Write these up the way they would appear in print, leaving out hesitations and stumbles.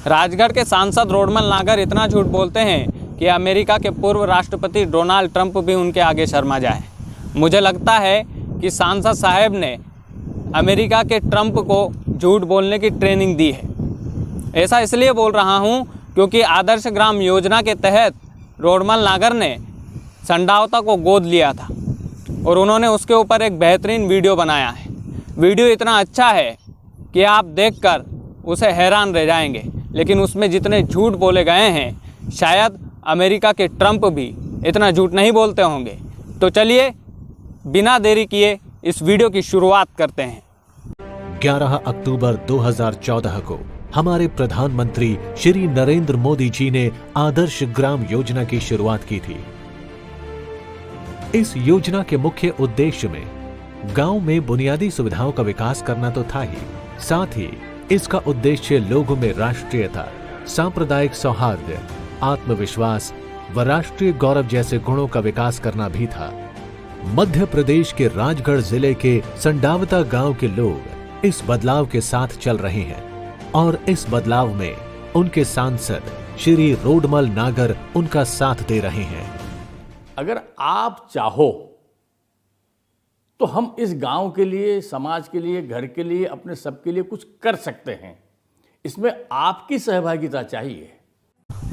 राजगढ़ के सांसद रोडमल नागर इतना झूठ बोलते हैं कि अमेरिका के पूर्व राष्ट्रपति डोनाल्ड ट्रंप भी उनके आगे शर्मा जाए। मुझे लगता है कि सांसद साहब ने अमेरिका के ट्रंप को झूठ बोलने की ट्रेनिंग दी है। ऐसा इसलिए बोल रहा हूं क्योंकि आदर्श ग्राम योजना के तहत रोडमल नागर ने संडावता को गोद लिया था और उन्होंने उसके ऊपर एक बेहतरीन वीडियो बनाया है। वीडियो इतना अच्छा है कि आप देखकर उसे हैरान रह जाएंगे, लेकिन उसमें जितने झूठ बोले गए हैं शायद अमेरिका के ट्रंप भी इतना झूठ नहीं बोलते होंगे। तो चलिए बिना देरी किए इस वीडियो की शुरुआत करते हैं। 11 अक्टूबर 2014 को हमारे प्रधानमंत्री श्री नरेंद्र मोदी जी ने आदर्श ग्राम योजना की शुरुआत की थी। इस योजना के मुख्य उद्देश्य में गांव में बुनियादी सुविधाओं का विकास करना तो था ही, साथ ही इसका उद्देश्य लोगों में राष्ट्रीयता, सांप्रदायिक सौहार्द, आत्मविश्वास व राष्ट्रीय गौरव जैसे गुणों का विकास करना भी था। मध्य प्रदेश के राजगढ़ जिले के संडावता गांव के लोग इस बदलाव के साथ चल रहे हैं और इस बदलाव में उनके सांसद श्री रोडमल नागर उनका साथ दे रहे हैं। अगर आप चाहो तो हम इस गांव के लिए, समाज के लिए, घर के लिए, अपने सबके लिए कुछ कर सकते हैं। इसमें आपकी सहभागिता चाहिए।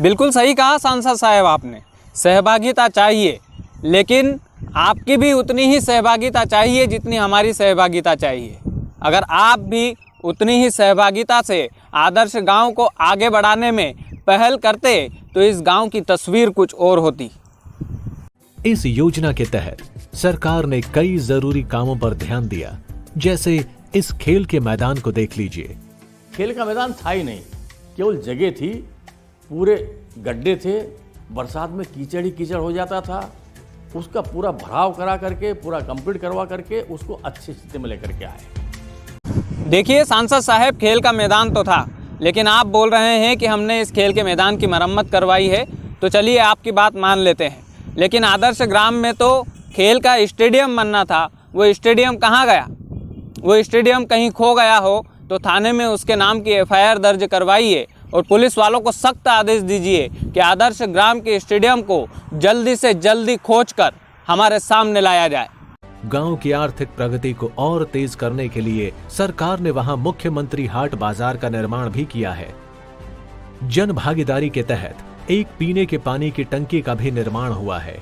बिल्कुल सही कहा सांसद साहब आपने, सहभागिता चाहिए, लेकिन आपकी भी उतनी ही सहभागिता चाहिए जितनी हमारी सहभागिता चाहिए। अगर आप भी उतनी ही सहभागिता से आदर्श गांव को आगे बढ़ाने में पहल करते तो इस गांव की तस्वीर कुछ और होती। इस योजना के तहत सरकार ने कई जरूरी कामों पर ध्यान दिया, जैसे इस खेल के मैदान को देख लीजिए। खेल का मैदान था ही नहीं, केवल जगह थी, पूरे गड्ढे थे, बरसात में कीचड़ ही कीचड़ हो जाता था। उसका पूरा भराव करा करके, पूरा कंप्लीट करवा करके उसको अच्छी स्थिति में लेकर के आए। देखिए सांसद साहब, खेल का मैदान तो था, लेकिन आप बोल रहे हैं कि हमने इस खेल के मैदान की मरम्मत करवाई है, तो चलिए आपकी बात मान लेते हैं। लेकिन आदर्श ग्राम में तो खेल का स्टेडियम बनना था, वो स्टेडियम कहाँ गया? वो स्टेडियम कहीं खो गया हो तो थाने में उसके नाम की एफआईआर दर्ज करवाइए और पुलिस वालों को सख्त आदेश दीजिए कि आदर्श ग्राम के स्टेडियम को जल्दी से जल्दी खोजकर हमारे सामने लाया जाए। गांव की आर्थिक प्रगति को और तेज करने के लिए सरकार ने वहां मुख्यमंत्री हाट बाजार का निर्माण भी किया है। जन भागीदारी के तहत एक पीने के पानी की टंकी का भी निर्माण हुआ है।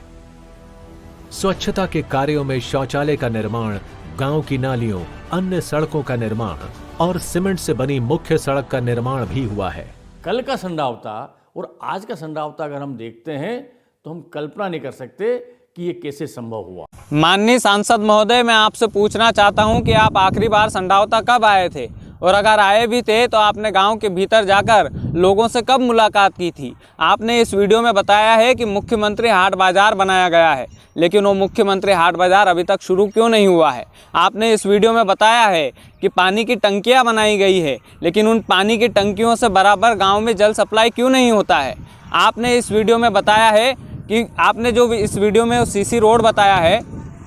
स्वच्छता के कार्यों में शौचालय का निर्माण, गांव की नालियों, अन्य सड़कों का निर्माण और सीमेंट से बनी मुख्य सड़क का निर्माण भी हुआ है। कल का संडावता और आज का संडावता अगर हम देखते हैं तो हम कल्पना नहीं कर सकते कि ये कैसे संभव हुआ। माननीय सांसद महोदय, मैं आपसे पूछना चाहता हूं कि आप आखिरी बार संडावता कब आए थे, और अगर आए भी थे तो आपने गांव के भीतर जाकर लोगों से कब मुलाकात की थी? आपने इस वीडियो में बताया है कि मुख्यमंत्री हाट बाजार बनाया गया है, लेकिन वो मुख्यमंत्री हाट बाजार अभी तक शुरू क्यों नहीं हुआ है? आपने इस वीडियो में बताया है कि पानी की टंकियां बनाई गई है, लेकिन उन पानी की टंकियों से बराबर गांव में जल सप्लाई क्यों नहीं होता है? आपने इस वीडियो में बताया है कि आपने जो इस वीडियो में सीसी रोड बताया है,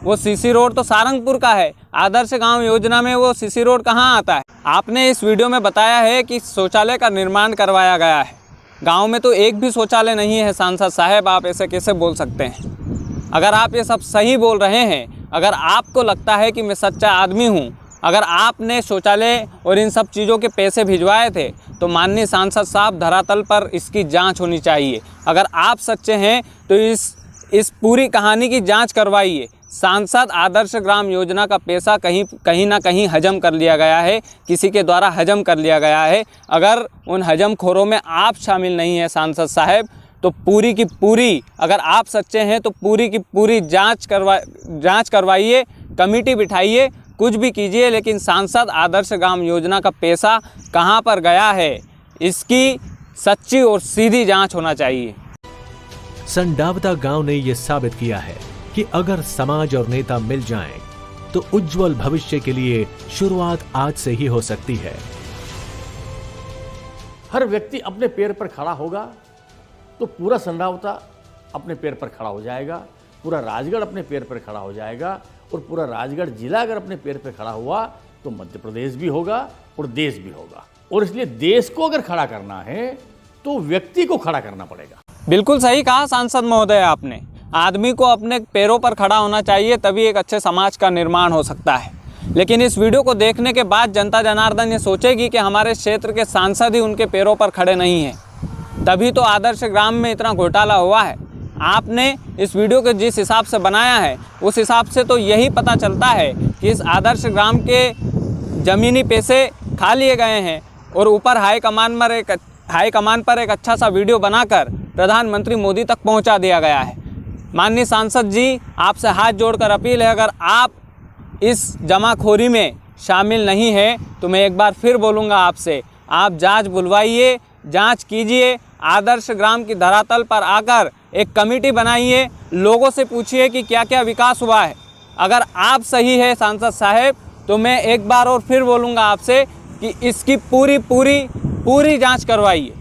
वो सीसी रोड तो सारंगपुर का है। आदर्श गांव योजना में वो सीसी रोड कहाँ आता है? आपने इस वीडियो में बताया है कि शौचालय का निर्माण करवाया गया है। गांव में तो एक भी शौचालय नहीं है। सांसद साहब, आप ऐसे कैसे बोल सकते हैं? अगर आप ये सब सही बोल रहे हैं, अगर आपको लगता है कि मैं सच्चा आदमी हूँ, अगर आपने शौचालय और इन सब चीज़ों के पैसे भिजवाए थे, तो माननीय सांसद साहब, धरातल पर इसकी जांच होनी चाहिए। अगर आप सच्चे हैं तो इस पूरी कहानी की जांच करवाइए। सांसद, आदर्श ग्राम योजना का पैसा कहीं ना कहीं हजम कर लिया गया है, किसी के द्वारा हजम कर लिया गया है। अगर उन हजमखोरों में आप शामिल नहीं हैं सांसद साहब, तो पूरी की पूरी, अगर आप सच्चे हैं तो पूरी की पूरी जांच करवाइए, कमेटी बिठाइए, कुछ भी कीजिए, लेकिन सांसद, आदर्श ग्राम योजना का पैसा कहां पर गया है, इसकी सच्ची और सीधी जांच होना चाहिए। संडावता गांव ने यह साबित किया है कि अगर समाज और नेता मिल जाएं, तो उज्जवल भविष्य के लिए शुरुआत आज से ही हो सकती है। हर व्यक्ति अपने पैर पर खड़ा होगा तो पूरा संडावता अपने पैर पर खड़ा हो जाएगा, पूरा राजगढ़ अपने पैर पर खड़ा हो जाएगा, और पूरा राजगढ़ जिला अगर अपने पैर पर खड़ा हुआ तो मध्य प्रदेश भी होगा और देश भी होगा। और इसलिए देश को अगर खड़ा करना है तो व्यक्ति को खड़ा करना पड़ेगा। बिल्कुल सही कहा सांसद महोदय आपने। आदमी को अपने पैरों पर खड़ा होना चाहिए, तभी एक अच्छे समाज का निर्माण हो सकता है। लेकिन इस वीडियो को देखने के बाद जनता जनार्दन ये सोचेगी कि हमारे क्षेत्र के सांसद ही उनके पैरों पर खड़े नहीं हैं, तभी तो आदर्श ग्राम में इतना घोटाला हुआ है। आपने इस वीडियो को जिस हिसाब से बनाया है उस हिसाब से तो यही पता चलता है कि इस आदर्श ग्राम के ज़मीनी पैसे खा लिए गए हैं और ऊपर हाईकमान पर एक अच्छा सा वीडियो बनाकर प्रधानमंत्री मोदी तक पहुंचा दिया गया है। माननीय सांसद जी, आपसे हाथ जोड़कर अपील है, अगर आप इस जमाखोरी में शामिल नहीं है तो मैं एक बार फिर बोलूँगा आपसे, आप जांच बुलवाइए, जांच कीजिए, आदर्श ग्राम की धरातल पर आकर एक कमेटी बनाइए, लोगों से पूछिए कि क्या क्या विकास हुआ है। अगर आप सही है सांसद साहब तो मैं एक बार और फिर बोलूँगा आपसे कि इसकी पूरी जांच करवाइए।